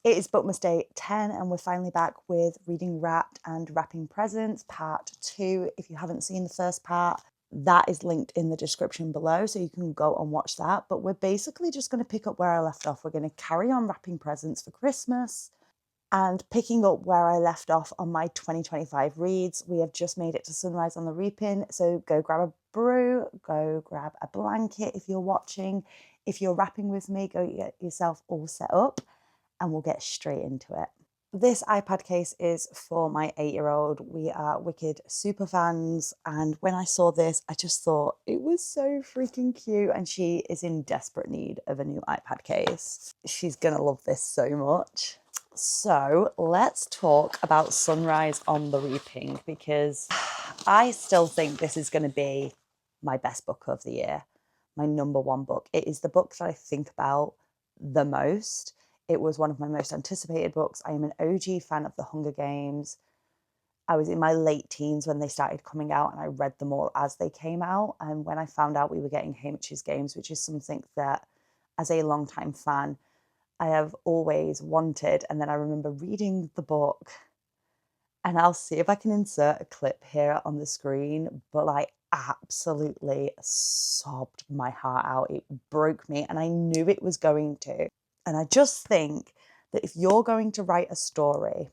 It is Bookmas Day 10 and we're finally back with Reading Wrapped and Wrapping Presents Part 2. If you haven't seen the first part, that is linked in the description below, so you can go and watch that. But we're basically just going to pick up where I left off. We're going to carry on wrapping presents for Christmas and picking up where I left off on my 2025 reads. We have just made it to sunrise on the reaping, so go grab a brew, go grab a blanket if you're watching. If you're wrapping with me, go get yourself all set up and we'll get straight into it. This iPad case is for my 8-year-old. We are wicked super fans, and when I saw this, I just thought it was so freaking cute, and she is in desperate need of a new iPad case. She's gonna love this so much. So let's talk about Sunrise on the Reaping, because I still think this is going to be my best book of the year, my #1 book. It is the book that I think about the most. It was one of my most anticipated books. I am an OG fan of the Hunger Games. I was in my late teens when they started coming out, and I read them all as they came out. And when I found out we were getting Haymitch's Games, which is something that, as a longtime fan, I have always wanted. And then I remember reading the book, and I'll see if I can insert a clip here on the screen, but I absolutely sobbed my heart out. It broke me, and I knew it was going to. And I just think that if you're going to write a story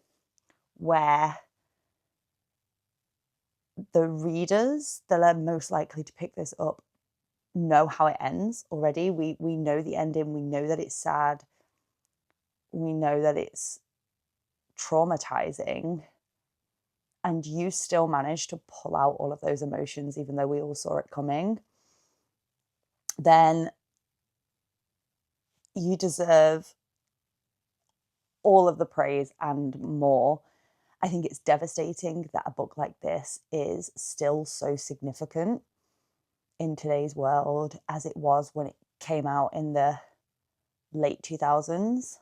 where the readers that are most likely to pick this up know how it ends already, we know the ending, we know that it's sad, we know that it's traumatizing, and you still manage to pull out all of those emotions even though we all saw it coming, then you deserve all of the praise and more. I think it's devastating that a book like this is still so significant in today's world as it was when it came out in the late 2000s.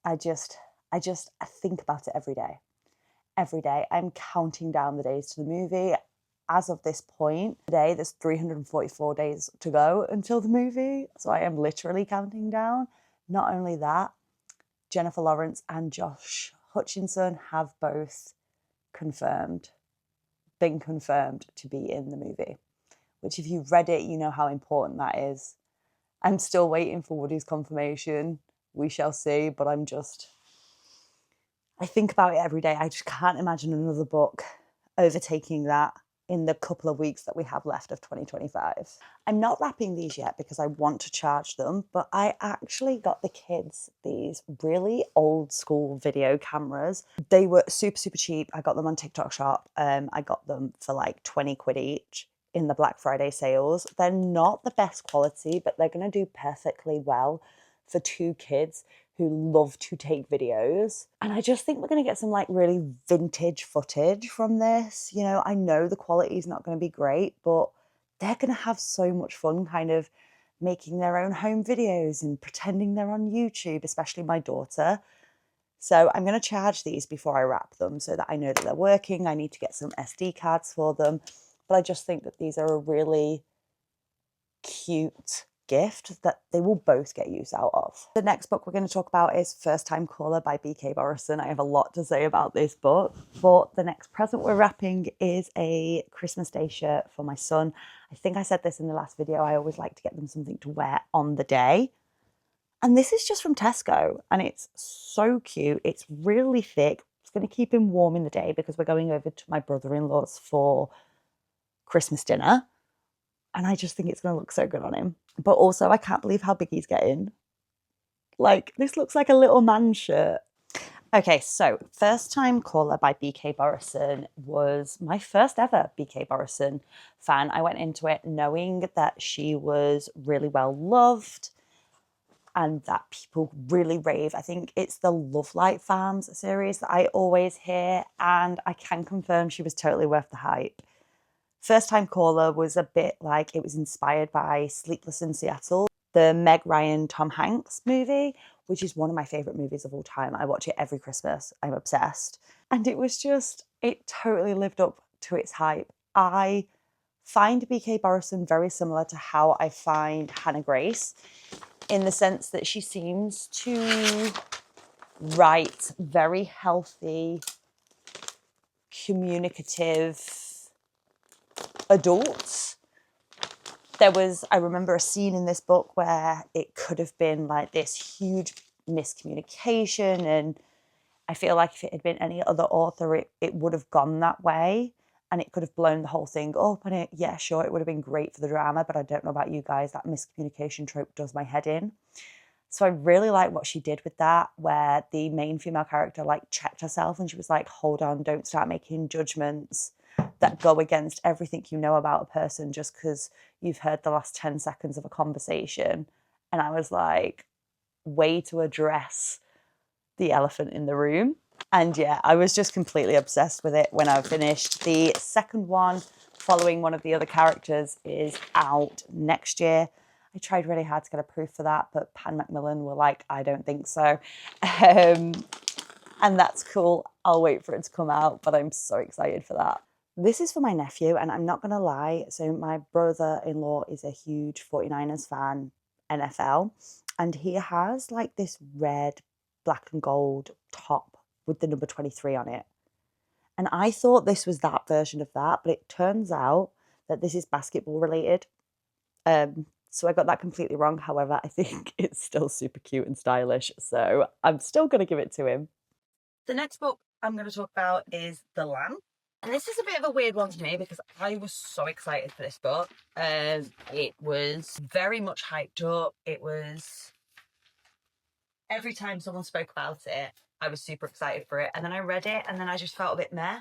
I think about it every day. Every day. I'm counting down the days to the movie. As of this point, today, there's 344 days to go until the movie. So I am literally counting down. Not only that, Jennifer Lawrence and Josh Hutcherson have both been confirmed to be in the movie, which if you've read it, you know how important that is. I'm still waiting for Woody's confirmation. We shall see, but I think about it every day. I just can't imagine another book overtaking that in the couple of weeks that we have left of 2025. I'm not wrapping these yet because I want to charge them, but I actually got the kids these really old school video cameras. They were super, super cheap. I got them on TikTok Shop. I got them for like 20 quid each in the Black Friday sales. They're not the best quality, but they're going to do perfectly well for 2 kids who love to take videos. And I just think we're going to get some like really vintage footage from this. You know, I know the quality is not going to be great, but they're going to have so much fun kind of making their own home videos and pretending they're on YouTube, especially my daughter. So I'm going to charge these before I wrap them so that I know that they're working. I need to get some SD cards for them. But I just think that these are a really cute gift that they will both get use out of. The next book we're going to talk about is First Time Caller by B.K. Borison. I have a lot to say about this book, but the next present we're wrapping is a Christmas Day shirt for my son. I think I said this in the last video. I always like to get them something to wear on the day. And this is just from Tesco, and it's so cute. It's really thick. It's going to keep him warm in the day because we're going over to my brother-in-law's for Christmas dinner. And I just think it's going to look so good on him. But also, I can't believe how big he's getting. Like, this looks like a little man shirt. Okay, so First Time Caller by B.K. Borison was my first ever B.K. Borison fan. I went into it knowing that she was really well loved and that people really rave. I think it's the Love Light Farms series that I always hear, and I can confirm she was totally worth the hype. First Time Caller was a bit like, it was inspired by Sleepless in Seattle, the Meg Ryan, Tom Hanks movie, which is one of my favourite movies of all time. I watch it every Christmas. I'm obsessed. And it was just, it totally lived up to its hype. I find B.K. Borison very similar to how I find Hannah Grace, in the sense that she seems to write very healthy, communicative adults. I remember a scene in this book where it could have been like this huge miscommunication, and I feel like if it had been any other author, it would have gone that way, and it could have blown the whole thing up. And yeah, sure, it would have been great for the drama, but I don't know about you guys, that miscommunication trope does my head in. So I really like what she did with that, where the main female character like checked herself and she was like, hold on, don't start making judgments that go against everything you know about a person just because you've heard the last 10 seconds of a conversation. And I was like, way to address the elephant in the room. And yeah, I was just completely obsessed with it when I finished. The second one, following one of the other characters, is out next year. I tried really hard to get a proof for that, but Pan Macmillan were like, I don't think so. And that's cool. I'll wait for it to come out, but I'm so excited for that. This is for my nephew, and I'm not going to lie. So my brother-in-law is a huge 49ers fan, NFL, and he has like this red, black and gold top with the number 23 on it. And I thought this was that version of that, but it turns out that this is basketball related. So I got that completely wrong. However, I think it's still super cute and stylish. So I'm still going to give it to him. The next book I'm going to talk about is The Lamb. And this is a bit of a weird one to me because I was so excited for this book. It was very much hyped up. It was... Every time someone spoke about it, I was super excited for it. And then I read it and then I just felt a bit meh.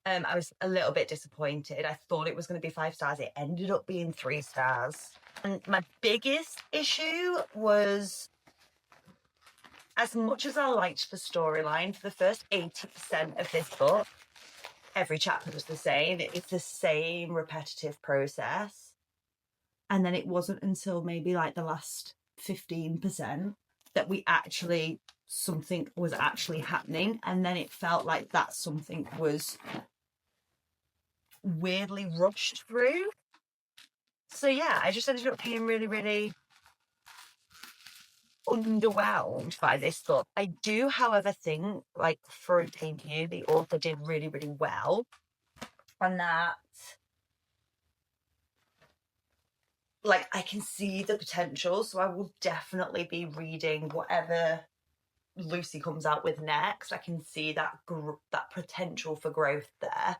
I was a little bit disappointed. I thought it was going to be 5 stars. It ended up being 3 stars. And my biggest issue was, as much as I liked the storyline, for the first 80% of this book, every chapter was the same. It's the same repetitive process. And then it wasn't until maybe like the last 15% that something was actually happening. And then it felt like that something was weirdly rushed through. So yeah, I just ended up being really, really underwhelmed by this book. I do, however, think, like, for a debut, the author did really, really well. And that, like, I can see the potential. So I will definitely be reading whatever Lucy comes out with next. I can see that potential for growth there.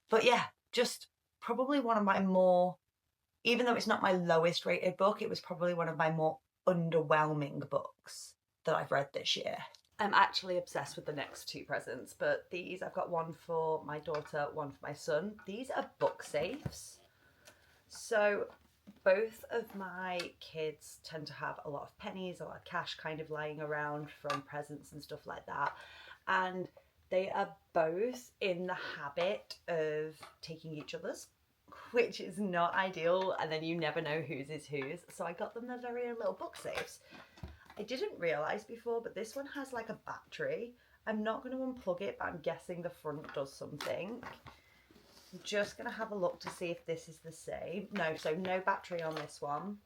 But yeah, just probably one of my more, even though it's not my lowest rated book, it was probably one of my more underwhelming books that I've read this year. I'm actually obsessed with the next 2 presents, but these, I've got one for my daughter, one for my son. These are book safes. So both of my kids tend to have a lot of pennies, a lot of cash kind of lying around from presents and stuff like that. And they are both in the habit of taking each other's, which is not ideal, and then you never know whose is whose. So I got them their very own little book safes. I didn't realise before, but this one has like a battery. I'm not going to unplug it, but I'm guessing the front does something. I'm just going to have a look to see if this is the same. No, so no battery on this one.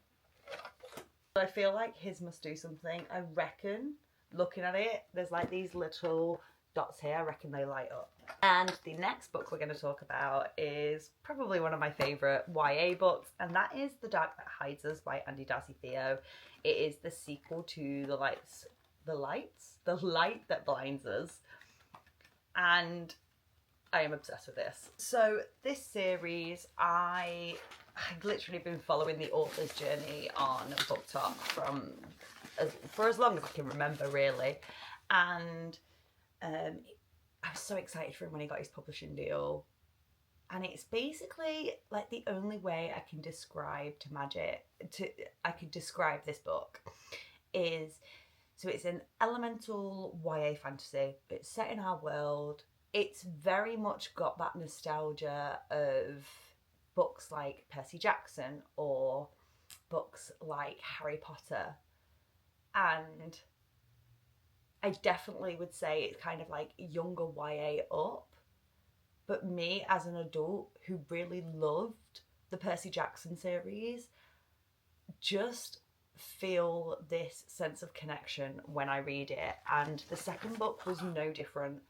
But I feel like his must do something. I reckon, looking at it, there's like these little dots here. I reckon they light up. And the next book we're going to talk about is probably one of my favourite YA books, and that is The Dark That Hides Us by Andy Darcy Theo. It is the sequel to The Light That Blinds Us, and I am obsessed with this. So this series, I've literally been following the author's journey on BookTok for as long as I can remember, really, and I was so excited for him when he got his publishing deal. And it's basically like the only way I can describe this book is, so it's an elemental YA fantasy. It's set in our world. It's very much got that nostalgia of books like Percy Jackson or books like Harry Potter. And I definitely would say it's kind of like younger YA up. But me, as an adult who really loved the Percy Jackson series, just feel this sense of connection when I read it, and the second book was no different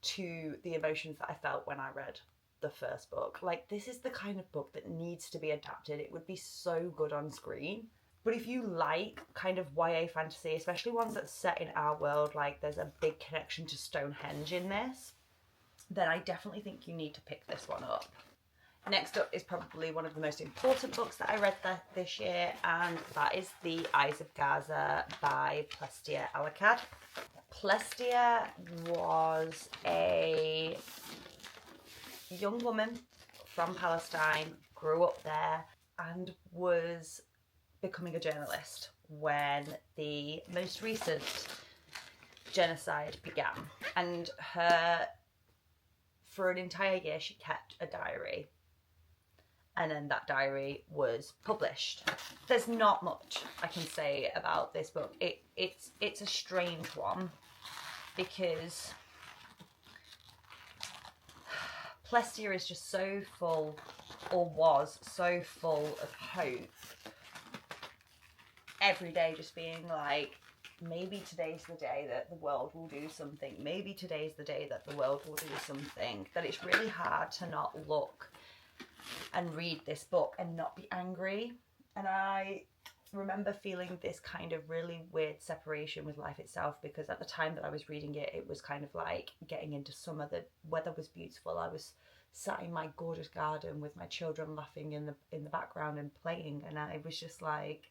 to the emotions that I felt when I read the first book. Like, this is the kind of book that needs to be adapted. It would be so good on screen. But if you like kind of YA fantasy, especially ones that's set in our world, like there's a big connection to Stonehenge in this, then I definitely think you need to pick this one up. Next up is probably one of the most important books that I read this year, and that is The Eyes of Gaza by Plestia Alakad. Plestia was a young woman from Palestine, grew up there, and was becoming a journalist when the most recent genocide began. And for an entire year, she kept a diary. And then that diary was published. There's not much I can say about this book. It's a strange one because Plestia is just so full, or was so full of hope. Every day just being like, maybe today's the day that the world will do something. Maybe today's the day that the world will do something. That it's really hard to not look and read this book and not be angry. And I remember feeling this kind of really weird separation with life itself, because at the time that I was reading it, it was kind of like getting into summer. The weather was beautiful. I was sat in my gorgeous garden with my children laughing in the background and playing, and I was just like,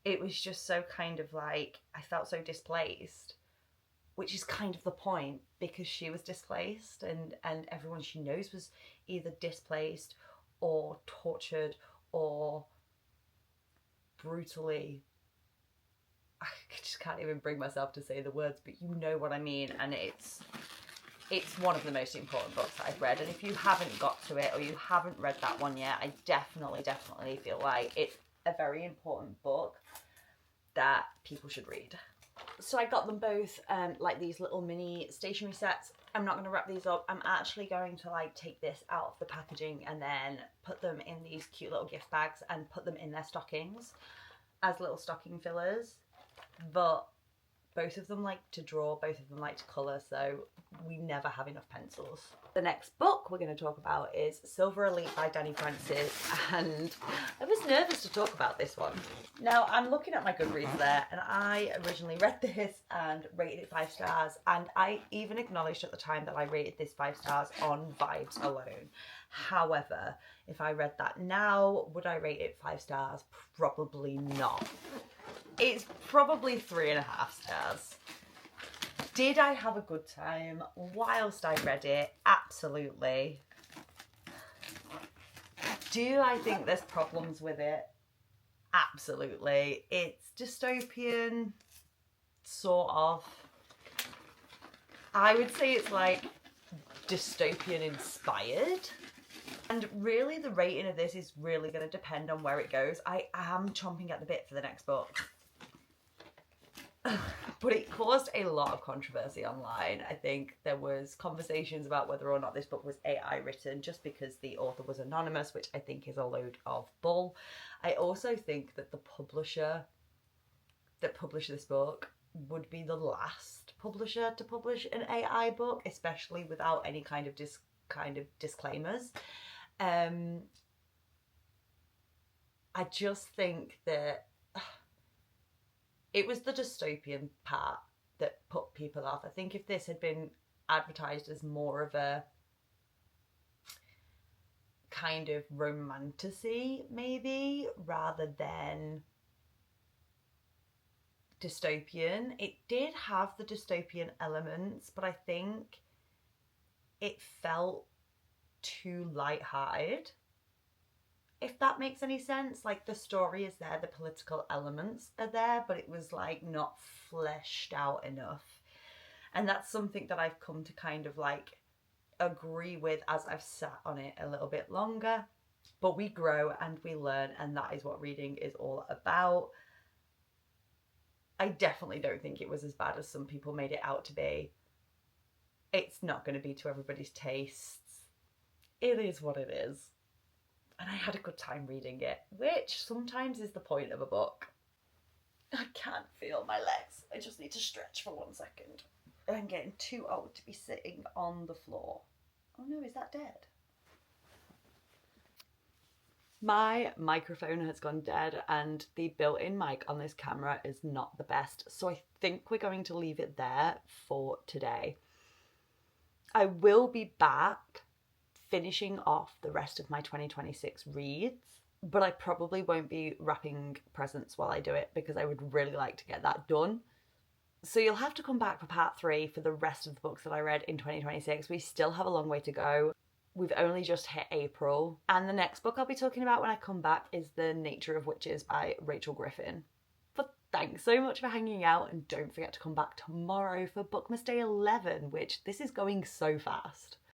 it was just so kind of like, I felt so displaced, which is kind of the point, because she was displaced and everyone she knows was either displaced or tortured or brutally, I just can't even bring myself to say the words, but you know what I mean. And it's one of the most important books that I've read, and if you haven't got to it or you haven't read that one yet, I definitely feel like it's a very important book that people should read. So I got them both like these little mini stationery sets. I'm not going to wrap these up. I'm actually going to like take this out of the packaging and then put them in these cute little gift bags and put them in their stockings as little stocking fillers. But both of them like to draw, both of them like to colour, so we never have enough pencils. The next book we're going to talk about is Silver Elite by Danny Francis, and I was nervous to talk about this one. Now, I'm looking at my Goodreads there, and I originally read this and rated it 5 stars, and I even acknowledged at the time that I rated this 5 stars on vibes alone. However, if I read that now, would I rate it 5 stars? Probably not. It's probably 3.5 stars. Did I have a good time whilst I read it? Absolutely. Do I think there's problems with it? Absolutely. It's dystopian, sort of. I would say it's like dystopian inspired. And really the rating of this is really going to depend on where it goes. I am chomping at the bit for the next book. But it caused a lot of controversy online. I think there was conversations about whether or not this book was AI written just because the author was anonymous, which I think is a load of bull. I also think that the publisher that published this book would be the last publisher to publish an AI book, especially without any kind of disclaimers. I just think that it was the dystopian part that put people off. I think if this had been advertised as more of a kind of romantasy, maybe, rather than dystopian, it did have the dystopian elements, but I think it felt too light-hearted, if that makes any sense. Like, the story is there, the political elements are there, but it was like not fleshed out enough. And that's something that I've come to kind of like agree with as I've sat on it a little bit longer. But we grow and we learn, and that is what reading is all about. I definitely don't think it was as bad as some people made it out to be. It's not going to be to everybody's tastes. It is what it is. and I had a good time reading it, which sometimes is the point of a book. I can't feel my legs. I just need to stretch for 1 second. I'm getting too old to be sitting on the floor. Oh no, is that dead? My microphone has gone dead and the built-in mic on this camera is not the best, so I think we're going to leave it there for today. I will be back finishing off the rest of my 2026 reads, but I probably won't be wrapping presents while I do it because I would really like to get that done. So you'll have to come back for part 3 for the rest of the books that I read in 2026. We still have a long way to go. We've only just hit April. And the next book I'll be talking about when I come back is The Nature of Witches by Rachel Griffin. But thanks so much for hanging out, and don't forget to come back tomorrow for Bookmas Day 11, which this is going so fast.